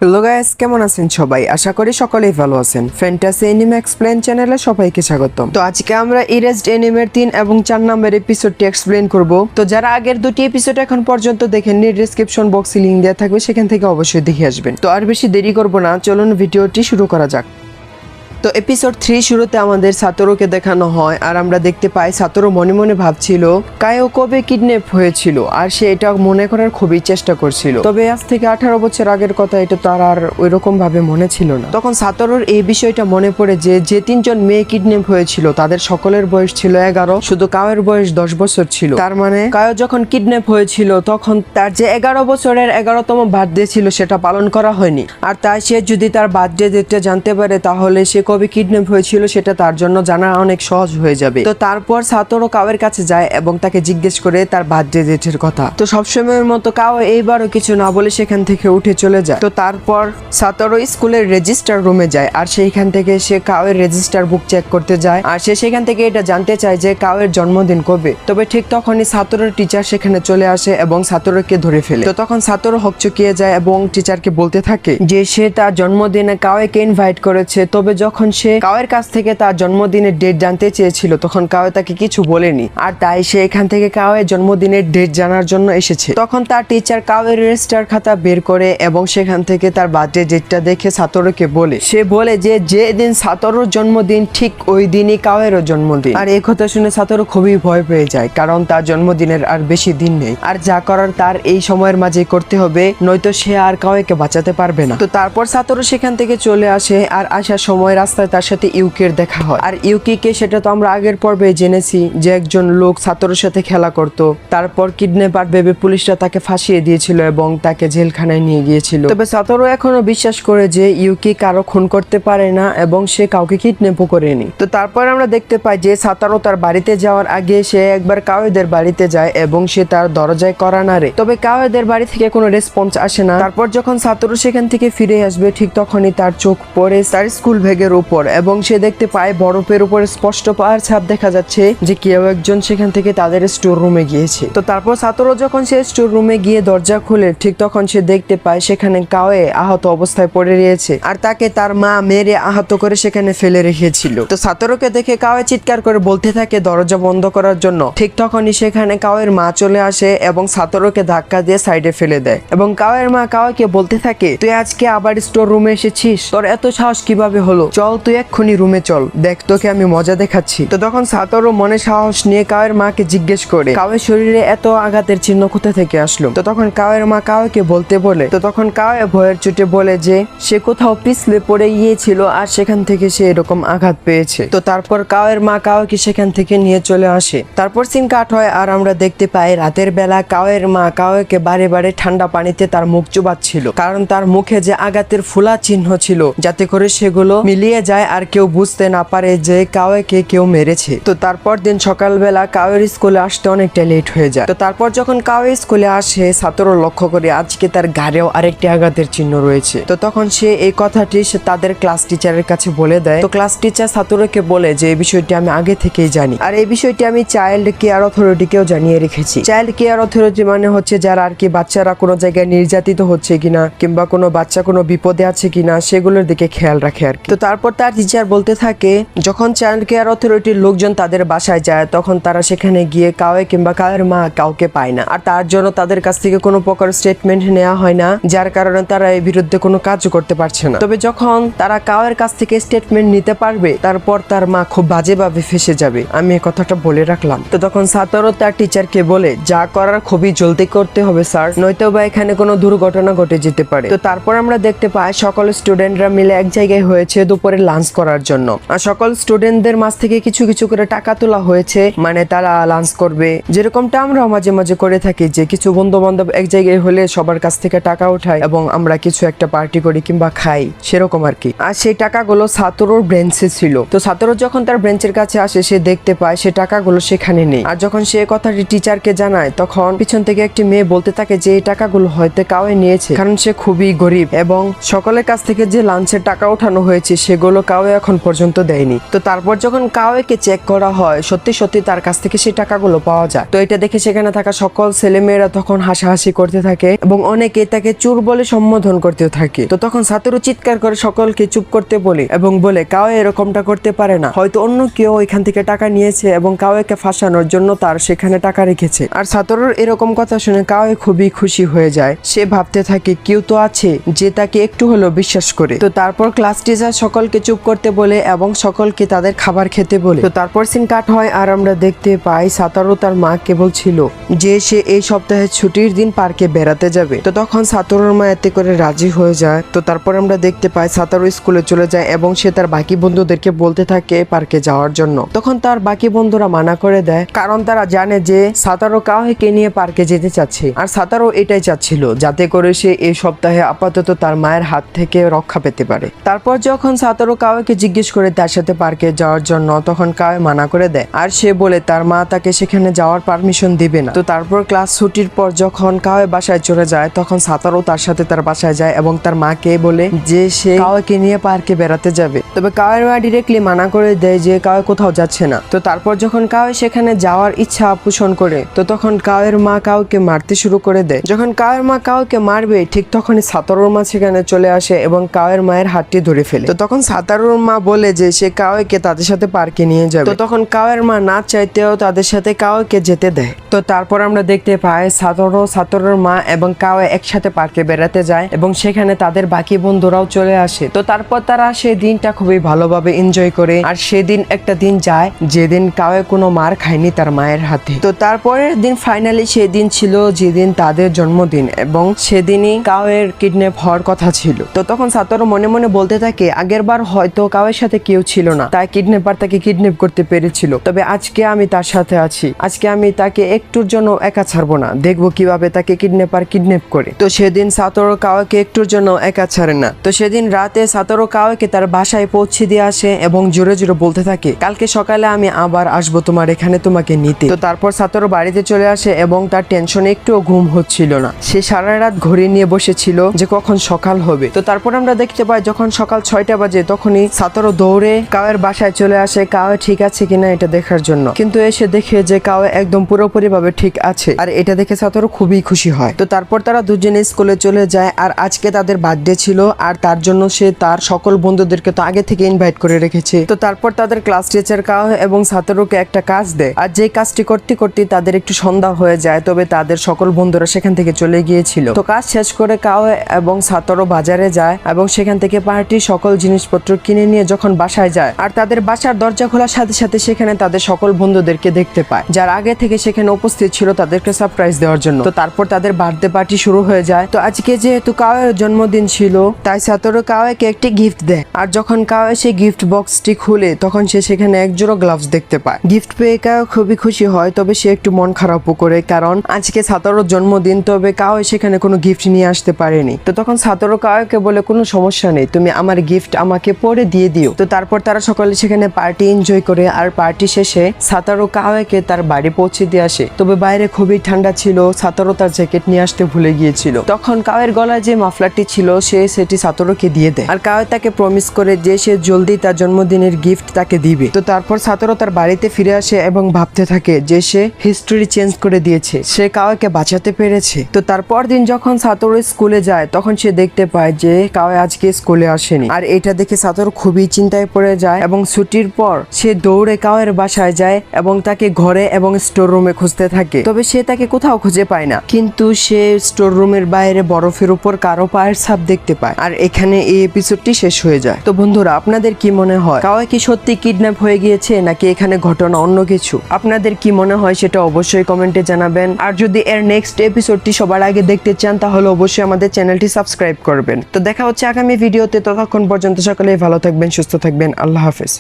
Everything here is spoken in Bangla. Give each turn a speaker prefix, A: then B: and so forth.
A: হ্যালো গাইস, কেমন আছেন সবাই? আশা করি সকলেই ভালো আছেন। ফ্যান্টাসি এনিমে এক্সপ্লেন চ্যানেলে সবাইকে স্বাগতম। তো আজকে আমরা ইরেজড এনিমের 3 এবং 4 নম্বর এপিসোডটি এক্সপ্লেন করব। তো যারা আগের দুটি এপিসোড এখন পর্যন্ত দেখেননি, ডেসক্রিপশন বক্সে লিংক দেওয়া থাকবে, সেখান থেকে অবশ্যই দেখে আসবেন। তো আর বেশি দেরি করব না, চলুন ভিডিওটি শুরু করা যাক। তো এপিসোড 3 শুরুতে আমাদের সাতোরুকে দেখানো হয় আর আমরা দেখতে পাই সাতোরু মনে মনে ভাবছিল কায়ো কবে কিডন্যাপ হয়েছিল আর সে এটা মনে করার খুবই চেষ্টা করছিল। তবে আজ থেকে 18 বছর আগের কথা এটা তার আর ওইরকম ভাবে মনে ছিল না। তখন সাতোরুর এই বিষয়টা মনে পড়ে যে 3জন মেয়ে কিডন্যাপ হয়েছিল তাদের সকলের বয়স ছিল 11, শুধু কায়োর বয়স 10 বছর ছিল। তার মানে কায়ো যখন কিডন্যাপ হয়েছিল তখন তার যে 11 বছরের 11তম বার্থডে ছিল সেটা পালন করা হয়নি। আর তাই সে যদি তার বার্থডে ডেটটা জানতে পারে তাহলে সে কবে কিডন্যাপ হয়েছিল সেটা তার জন্য জানা অনেক সহজ হয়ে যাবে। তো তারপর সাতোরু কাওয়ের কাছে যায় এবং তাকে জিজ্ঞেস করে তার বার্থডে ডেটের কথা। তো সবসময়ের মতো কাও এইবারও কিছু না বলে সেখান থেকে উঠে চলে যায়। তো তারপর সাতোরু স্কুলের রেজিস্টার রুমে যায় আর সেইখান থেকে সে কাওয়ের রেজিস্টার বুক চেক করতে যায় আর সে সেখান থেকে এটা জানতে চায় যে কাওয়ের জন্মদিন কবে। তবে ঠিক তখনই সাতোরুর টিচার সেখানে চলে আসে এবং সাতোরুকে ধরে ফেলে। তো তখন সাতোরু হকচকিয়ে যায় এবং টিচারকে বলতে থাকে যে সে তার জন্মদিনে কাওয়েকে ইনভাইট করেছে। তবে যখন সে কাওয়ের কাছ থেকে তার জন্মদিনের ডেট জানতে চেয়েছিল তখন কাওয়ে তাকে কিছু বলেনি আর তাই সে এখান থেকে কাওয়ের জন্মদিনের ডেট জানার জন্য এসেছে। তখন তার টিচার কাওয়ের রেজিস্টার খাতা বের করে এবং সেখান থেকে তার বার্থডে ডেটটা দেখে সাতোরুকে বলে। সে বলে যে দিন সাতোরুর জন্মদিন ঠিক ওই দিনই কাওয়েরও জন্মদিন। আর এই কথা শুনে সাতোরু খুবই ভয় পেয়ে যায় কারণ তার জন্মদিনের আর বেশি দিন নেই আর যা করার তার এই সময়ের মাঝে করতে হবে, নয়তো সে আর কাওয়েকে বাঁচাতে পারবে না। তো তারপর সাতোরু সেখান থেকে চলে আসে আর আসার সময় রাস্তায় তার সাথে ইউকির দেখা হয়। আর ইউকিকে সেটা তো আমরা আগের পর্বে জেনেছি যে একজন লোক সাতোরুর সাথে খেলা করত, তারপর কিডন্যাপার ভেবে পুলিশরা তাকে ফাঁসিয়ে দিয়েছিল এবং তাকে জেলখানায় নিয়ে গিয়েছিল। তবে সাতোরু এখনো বিশ্বাস করে যে ইউকি কারো খুন করতে পারে না এবং সে কাউকে কিডন্যাপও করেনি। তো তারপর আমরা দেখতে পাই যে সাতোরু তার বাড়িতে যাওয়ার আগে সে একবার কাওয়েদের বাড়িতে যায় এবং সে তার দরজায় কড়া নাড়ে। তবে কাওয়েদের বাড়ি থেকে কোনো রেসপন্স আসে না। তারপর যখন সাতোরু সেখান থেকে ফিরে আসবে ঠিক তখনই তার চোখ পড়ে তার স্কুল ব্যাগের উপর এবং সে দেখতে পায় বরফের উপরে স্পষ্ট পাহাড় ছাপ দেখা যাচ্ছে যে কেউ একজন সেখান থেকে তাদের স্টোর রুমে গিয়েছে। তো তারপর সাতোরু যখন সে স্টোর রুমে গিয়ে দরজা খুলে ঠিক তখন সে দেখতে পায় সেখানে কাওয়ে আহত অবস্থায় পড়ে রয়েছে আর তাকে তার মা মেরে আহত করে সেখানে ফেলে রেখেছিল। তো সাতোরুকে দেখে কাওয়ে চিৎকার করে বলতে থাকে দরজা বন্ধ করার জন্য। ঠিক তখনই সেখানে কাওয়ের মা চলে আসে এবং সাতোরুকে ধাক্কা দিয়ে সাইডে ফেলে দেয় এবং কাওয়ের মা কাওয়েকে বলতে থাকে তুই আজকে আবার স্টোর রুমে এসেছিস, তোর এত সাহস কিভাবে হলো? চল তুই এক্ষুনি রুমে চল, দেখ তোকে আমি মজা দেখাচ্ছি। তো তখন সাতোরু মনে সাহস নিয়ে কাওয়ের মাকে জিজ্ঞেস করে কাওয়ের শরীরে এত আঘাতের চিহ্ন কোথা থেকে আসলো। তো তখন কাওয়ের মা কাওয়েকে বলতে বলে। তো তখন কাওয়ে ভয়ের চোটে বলে যে সে কোথাও পিছলে পড়ে গিয়েছিল আর সেখান থেকে সে এরকম আঘাত পেয়েছে। তো তারপর কাওয়ের মা কাওয়েকে সেখান থেকে নিয়ে চলে আসে। তারপর সিন কাট হয় আর আমরা দেখতে পাই রাতের বেলা কাওয়ের মা কাওয়েকে বারে বারে ঠান্ডা পানিতে তার মুখ চুবাচ্ছিল কারণ তার মুখে যে আঘাতের ফোলা চিহ্ন ছিল যাতে করে সেগুলো মিলিয়ে যায় আর কেউ বুঝতে না পারে যে কাওয়েকে কেউ মেরেছে। তো তারপর দিন সকালবেলা কাওয়ের স্কুলে আসতে অনেকটা লেট হয়ে যায়। তো তারপর যখন কাওয়ে স্কুলে আসে সাতোরু লক্ষ্য করে আজকে তার গাড়েও আরেকটি আঘাতের চিহ্ন রয়েছে। তো তখন সে এই কথাটি সে তাদের ক্লাস টিচারের কাছে বলে দেয়। তো ক্লাস টিচার সাতোরুকে বলে যে এই বিষয়টি আমি আগে থেকেই জানি আর এই বিষয়টি আমি চাইল্ড কেয়ার অথরিটিকেও জানিয়ে রেখেছি। চাইল্ড কেয়ার অথরিটি মানে হচ্ছে যারা আর কি বাচ্চারা কোনো জায়গায় নির্যাতিত হচ্ছে কিনা কিংবা কোনো বাচ্চা কোনো বিপদে আছে কিনা সেগুলোর দিকে খেয়াল রাখে আর কি। তো তারপর তার টিচার বলতে থাকে যখন চাইল্ড কেয়ার অথরিটির লোকজন তাদের বাসায় যায় তখন তারা সেখানে গিয়ে কাওয়ে কিংবা কাওয়ের মা কাউকে পায় না আর তার জন্য তাদের কাছ থেকে কোনো প্রকার স্টেটমেন্ট নেওয়া হয় না, যার কারণে তারা এই বিরুদ্ধে কোনো কাজ করতে পারছে না। তবে যখন তারা কাওয়ের কাছ থেকে স্টেটমেন্ট নিতে পারবে তারপর তার মা খুব বাজেভাবে ফেসে যাবে, আমি এই কথাটা বলে রাখলাম। তো তখন সাতোরু তার টিচারকে বলে যা করার খুবই জলদি করতে হবে স্যার, নয়তো বা এখানে কোনো দুর্ঘটনা ঘটে যেতে পারে। তো তারপর আমরা দেখতে পাই সকল স্টুডেন্টরা মিলে এক জায়গায় হয়েছে দুপুরে লাঞ্চ করার জন্য আর সকল স্টুডেন্টদের মাঝ থেকে কিছু কিছু করে টাকা তোলা হয়েছে, মানে তারা লাঞ্চ করবে যেরকমটা আমরাও মাঝে মাঝে করে থাকি যে কিছু বন্ধু বান্ধব এক জায়গায় হলে সবার কাছ থেকে টাকা উঠাই এবং আমরা কিছু একটা পার্টি করি কিংবা খাই, সেরকম আর কি। আর সেই টাকাগুলো সাতোরুর ব্রেঞ্চে ছিল। তো সাতোরু যখন তার ব্রেঞ্চের কাছে আসে সে দেখতে পায় সে টাকাগুলো সেখানে নেই আর যখন সে কথাটি টিচারকে জানায় তখন পিছন থেকে একটি মেয়ে বলতে থাকে যে এই টাকাগুলো হয়তো কাওয়ে নিয়েছে কারণ সে খুবই গরিব এবং সকলের কাছ থেকে যে লাঞ্চের টাকা উঠানো হয়েছে সেগুলো সেগুলো কাওয়ে এখন পর্যন্ত দেয়নি। তো তারপর যখন কাওয়েকে চেক করা হয় সত্যি সত্যি তার কাছ থেকে সেই টাকাগুলো পাওয়া যায়। তো এটা দেখে সেখানে থাকা সকল ছেলেমেয়েরা তখন হাসাহাসি করতে থাকে এবং অনেকে তাকে চোর বলে সম্বোধন করতে থাকে। তো তখন সাতোরু চিৎকার করে সকলকে চুপ করতে বলে এবং বলে কাওয়ে এরকমটা করতে পারে না, হয়তো অন্য কেউ এখান থেকে টাকা নিয়েছে এবং কাওয়েকে ফাঁসানোর জন্য তার সেখানে টাকা রেখেছে। আর সাতোরুর এরকম কথা শুনে কাওয়ে খুবই খুশি হয়ে যায়। সে ভাবতে থাকে কেউ তো আছে যে তাকে একটু হলেও বিশ্বাস করে। তো তারপর ক্লাস টিচার সকলকে চুপ করতে বলে এবং সকলকে তাদের খাবার খেতে বলে। তো তারপর সিন কাট হয় আর আমরা দেখতে পাই সাতোরু তার মা কেবল ছিল যে সে এই সপ্তাহে ছুটির দিন পার্কে বেড়াতে যাবে। তো তখন সাতোরুর মা এতে করে রাজি হয়ে যায়। তো তারপর আমরা দেখতে পাই সাতোরু স্কুলে চলে যায় এবং সে তার বাকি বন্ধুদেরকে বলতে থাকে পার্কে যাওয়ার জন্য। তখন তার বাকি বন্ধুরা মানা করে দেয়, কারণ তারা জানে যে সাতোরু কাওয়েকে নিয়ে পার্কে যেতে চাচ্ছে। আর সাতোরু এটাই চাচ্ছিল যাতে করে সে এই সপ্তাহে আপাতত তার মায়ের হাত থেকে রক্ষা পেতে পারে। তারপর যখন সাতোরু কাওয়েকে জিজ্ঞেস করে তার সাথে পার্কে যাওয়ার জন্য, তখন কাওয়ে মানা করে দেয় আর সে বলে তার মা তাকে সেখানে যাওয়ার পারমিশন দিবে না। তো তারপর ক্লাস ছুটির পর যখন কাওয়ে বাসায় চলে যায় তখন সাতোরু তার সাথে তার বাসায় যায় এবং তার মাকে বলে যে সে কাওয়েকে নিয়ে পার্কে বেড়াতে যাবে। তবে কাওয়ের মা ডিরেক্টলি মানা করে দেয় যে কাওয়ে কোথাও যাচ্ছে না। তো তারপর যখন কাওয়ে সেখানে যাওয়ার ইচ্ছা পোষণ করে তো তখন কাওয়ের মা কাওকে মারতে শুরু করে দেয়। যখন কাওয়ের মা কাওকে মারবে ঠিক তখনই সাতোরুর মা সেখানে চলে আসে এবং কাওয়ের মায়ের হাতটি ধরে ফেলে। তো তখন সাতোরুর মা বলে যে সে কাওয়েকে তাদের সাথে পার্কে নিয়ে যাবে। তো তখন কাওয়ের মা না চাইতেও তাদের সাথে কাওয়েকে যেতে দেয়। তো তারপর আমরা দেখতে পাই সাতোরুর মা এবং কাওয়ে একসাথে পার্কে বেড়াতে যায় এবং সেখানে তাদের বাকি বন্ধুরাও চলে আসে। তো তারপর তারা সেই দিনটা খুবই ভালোভাবে এনজয় করে। আর সেদিন একটা দিন যায় যেদিন কাওয়ে কোনো মার খায়নি তার মায়ের হাতে। তো তারপরের দিন ফাইনালি সেই দিন ছিল যেদিন তাদের জন্মদিন এবং সেদিনই কাওয়ের কিডন্যাপ হওয়ার কথা ছিল। তো তখন সাতোরু মনে মনে বলতে থাকে আগের বার হয়তো কাওয়ের সাথে কেউ ছিল না, তাই কিডন্যাপার তাকে কিডন্যাপ করতে পেরেছিল। তবে আজকে আমি তার সাথে আছি, আজকে আমি তাকে একটুর জন্য একা ছাড়বো না, দেখবো কিভাবে তাকে কিডন্যাপার কিডন্যাপ করে। তো সেদিন সাতোরু কাওয়েকে একটুর জন্য একা ছাড়ে না। তো সেদিন রাতে সাতোরু কাওয়েকে তার বাসায় পৌঁছে দিয়ে আসে এবং জোরে জোরে বলতে থাকে কালকে সকালে আমি আবার আসবো তোমার এখানে তোমাকে নিতে। তো তারপর সাতোরু বাড়িতে চলে আসে এবং তার টেনশনে একটুও ঘুম হচ্ছিল না। সে সারা রাত ঘড়ি নিয়ে বসেছিল যে কখন সকাল হবে। তো তারপর আমরা দেখতে পাই যখন সকাল 6টা বাজে তখনই সাতোরু দৌড়ে কাওয়ের বাসায় চলে আসে কাওয়ে ঠিক আছে কিনা এটা দেখার জন্য। কিন্তু এসে দেখে যে কাওয়ে একদম পুরোপুরি ভাবে ঠিক আছে। আর এটা দেখে সাতোরু খুবই খুশি হয়। তো তারপর তারা দুজনে স্কুলে চলে যায়। আর আজকে তাদের বার্থডে ছিল আর তার জন্য সে তার সকল বন্ধুদেরকে তো আগে থেকে ইনভাইট করে রেখেছে। তো তারপর তাদের ক্লাস টিচার কাওয়ে এবং সাতোরুকে একটা কাজ দেয়। আর যে কাজটি করতে করতে তাদের একটু সন্ধ্যা হয়ে যায়। তবে তাদের সকল বন্ধুরা সেখান থেকে চলে গিয়েছিল। তো কাজ শেষ করে কাওয়ে এবং সাতোরু বাজারে যায় এবং সেখান থেকে পার্টির সকল জিনিসপত্র কিনে নিয়ে যখন বাসায় যায় আর তাদের বাসার দরজা খোলার সাথে সাথে সেখানে তাদের সকল বন্ধুদেরকে দেখতে পায় যারা আগে থেকে সেখানে উপস্থিত ছিল তাদেরকে সারপ্রাইজ দেওয়ার জন্য। তো তারপর তাদের বার্থডে পার্টি শুরু হয়ে যায়। তো আজকে যেহেতু কাওয়ের জন্মদিন ছিল তাই সাতোরু কাওয়েকে একটি গিফট দেয়। আর যখন কাওয়ে সেই গিফট বক্সটি খুলে তখন সে সেখানে এক জোড়া গ্লাভস দেখতে পায়। গিফট পেয়ে কাওয়ে খুবই খুশি হয়। তবে সে একটু মন খারাপও করে কারণ আজকে সাতোরুর জন্মদিন, তবে কাওয়ে সেখানে কোনো গিফট নিয়ে আসতে পারেনি। তো তখন সাতোরু কাওয়েকে বলে কোনো সমস্যা নেই, তুমি আমার গিফট আমাকে পরে দিয়ে দিও। তো তারপর তারা সকলে সেখানে পার্টি এনজয় করে। আর পার্টি শেষে সাতোরু কাওয়েকে তার বাড়ি পৌঁছে দিয়ে আসে। তবে বাইরে খুবই ঠান্ডা ছিল, সাতোরু তার জ্যাকেট নিয়ে আসতে ভুলে গিয়েছিল। তখন কাওয়ের গলায় যে মাফলারটি ছিল সে সেটি সাতোরুকে দিয়ে দেয়। আর কাওয়ে তাকে প্রমিস করে যে সে জলদি তার জন্মদিনের গিফট তাকে দিবে। তো তারপর সাতোরু তার বাড়িতে ফিরে আসে এবং ভাবতে থাকে যে সে হিস্ট্রি চেঞ্জ করে দিয়েছে, সে কাওয়েকে বাঁচাতে পেরেছে। তো তারপর দিন যখন সাতোরু স্কুলে যায় তখন সে দেখতে পায় যে কাওয়ে আজকে স্কুলে আসেনি। আর এটা দেখে সাতোরু খুবই চিন্তায় পড়ে যায় এবং ছুটির পর সে দৌড়ে কাওয়ের বাসায় যায় এবং তাকে ঘরে এবং স্টোর রুমে খুঁজতে থাকে। তবে সে তাকে কোথাও খুঁজে পায় না, কিন্তু সে স্টোর রুমের বাইরে বরফের উপর কারো পায়ের ছাপ দেখতে পায়। আর এখানে এই এপিসোডটি শেষ হয়ে যায়। তো বন্ধুরা, আপনাদের কি মনে হয় কাওয়ে কি সত্যি কিডন্যাপ হয়ে গিয়েছে নাকি এখানে ঘটনা অন্য কিছু? আপনাদের কি মনে হয় সেটা অবশ্যই কমেন্টে জানাবেন। আর যদি এর নেক্সট এপিসোডটি সবার আগে দেখতে চান তাহলে অবশ্যই আমাদের চ্যানেলটি সাবস্ক্রাইব করবেন। তো দেখা হচ্ছে আগামী ভিডিওতে। ততক্ষণ পর্যন্ত সকলেই ভালো থাকবেন, সুস্থ থাকবেন। আল্লাহ হাফেজ।